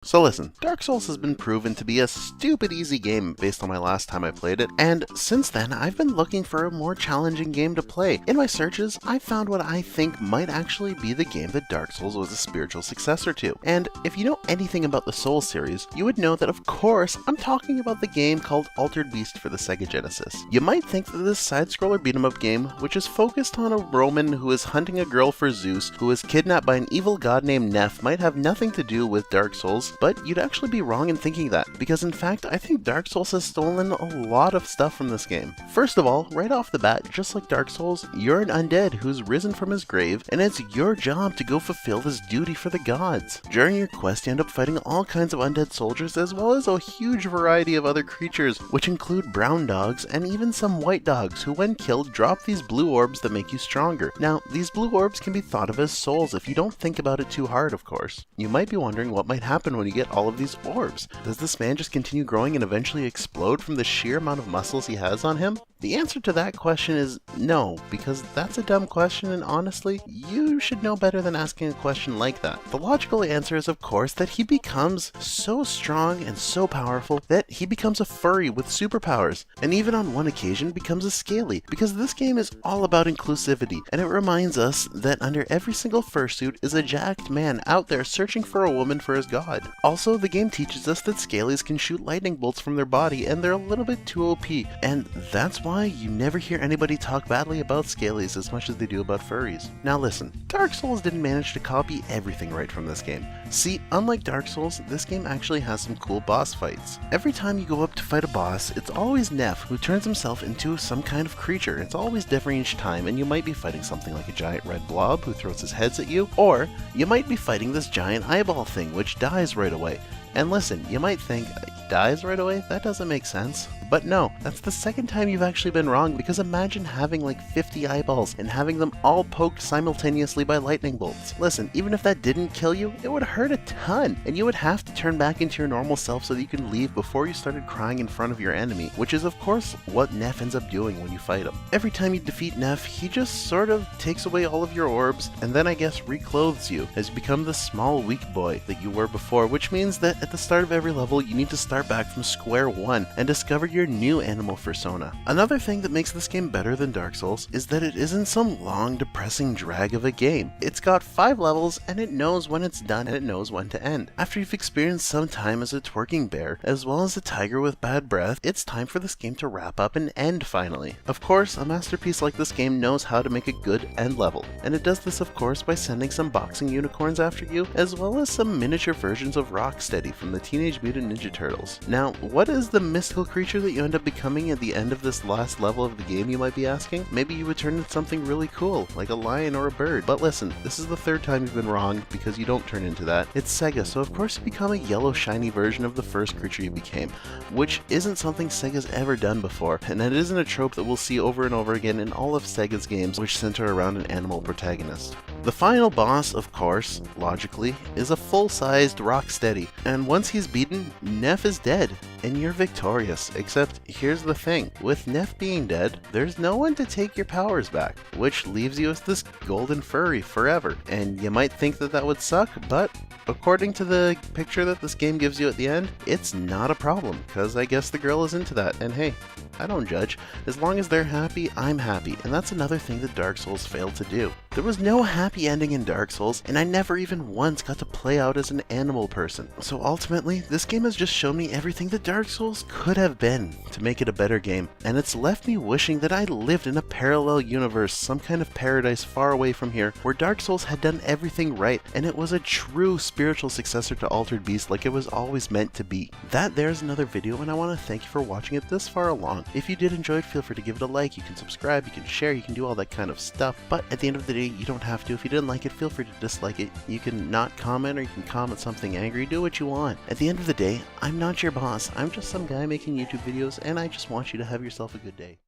So listen, Dark Souls has been proven to be a stupid easy game based on my last time I played it, and since then I've been looking for a more challenging game to play. In my searches, I found what I think might actually be the game that Dark Souls was a spiritual successor to. And if you know anything about the Souls series, you would know that of course I'm talking about the game called Altered Beast for the Sega Genesis. You might think that this side-scroller beat-em-up game, which is focused on a Roman who is hunting a girl for Zeus, who is kidnapped by an evil god named Neph, might have nothing to do with Dark Souls, but you'd actually be wrong in thinking that, because in fact I think Dark Souls has stolen a lot of stuff from this game. First of all, right off the bat, just like Dark Souls, you're an undead who's risen from his grave, and it's your job to go fulfill this duty for the gods. During your quest, you end up fighting all kinds of undead soldiers, as well as a huge variety of other creatures, which include brown dogs and even some white dogs, who when killed drop these blue orbs that make you stronger. Now, these blue orbs can be thought of as souls if you don't think about it too hard, of course. You might be wondering what might happen when you get all of these orbs. Does this man just continue growing and eventually explode from the sheer amount of muscles he has on him? The answer to that question is no, because that's a dumb question, and honestly, you should know better than asking a question like that. The logical answer is, of course, that he becomes so strong and so powerful that he becomes a furry with superpowers, and even on one occasion becomes a scaly, because this game is all about inclusivity, and it reminds us that under every single fursuit is a jacked man out there searching for a woman for his god. Also, the game teaches us that scalies can shoot lightning bolts from their body, and they're a little bit too OP, and that's why you never hear anybody talk badly about scalies as much as they do about furries. Now listen, Dark Souls didn't manage to copy everything right from this game. See, unlike Dark Souls, this game actually has some cool boss fights. Every time you go up to fight a boss, it's always Neph who turns himself into some kind of creature. It's always different each time, and you might be fighting something like a giant red blob who throws his heads at you, or you might be fighting this giant eyeball thing which dies right away. And listen, you might think, dies right away? That doesn't make sense. But no, that's the second time you've actually been wrong, because imagine having like 50 eyeballs and having them all poked simultaneously by lightning bolts. Listen, even if that didn't kill you, it would hurt a ton, and you would have to turn back into your normal self so that you can leave before you started crying in front of your enemy, which is of course what Neph ends up doing when you fight him. Every time you defeat Neph, he just sort of takes away all of your orbs, and then I guess reclothes you as you become the small weak boy that you were before, which means that at the start of every level you need to start back from square one and discover your new animal persona. Another thing that makes this game better than Dark Souls is that it isn't some long depressing drag of a game. It's got 5 levels, and it knows when it's done and it knows when to end. After you've experienced some time as a twerking bear as well as a tiger with bad breath, it's time for this game to wrap up and end finally. Of course, a masterpiece like this game knows how to make a good end level, and it does this of course by sending some boxing unicorns after you, as well as some miniature versions of Rocksteady from the Teenage Mutant Ninja Turtles. Now, what is the mystical creature that you end up becoming at the end of this last level of the game, you might be asking? Maybe you would turn into something really cool, like a lion or a bird. But listen, this is the third time you've been wrong, because you don't turn into that. It's Sega, so of course you become a yellow shiny version of the first creature you became, which isn't something Sega's ever done before, and it isn't a trope that we'll see over and over again in all of Sega's games which center around an animal protagonist. The final boss, of course, logically, is a full-sized Rocksteady, and once he's beaten, Neph is dead, and you're victorious. Except, here's the thing, with Neph being dead, there's no one to take your powers back, which leaves you as this golden furry forever. And you might think that that would suck, but according to the picture that this game gives you at the end, it's not a problem, because I guess the girl is into that, and hey, I don't judge. As long as they're happy, I'm happy, and that's another thing that Dark Souls failed to do. There was no happy ending in Dark Souls, and I never even once got to play out as an animal person. So ultimately, this game has just shown me everything that Dark Souls could have been to make it a better game, and it's left me wishing that I lived in a parallel universe, some kind of paradise far away from here, where Dark Souls had done everything right, and it was a true spiritual successor to Altered Beast like it was always meant to be. That there's another video, and I want to thank you for watching it this far along. If you did enjoy it, feel free to give it a like, you can subscribe, you can share, you can do all that kind of stuff, but at the end of the day, you don't have to. If you didn't like it, feel free to dislike it. You can not comment, or you can comment something angry, do what you want. At the end of the day, I'm not your boss, I'm just some guy making YouTube videos, and I just want you to have yourself a good day.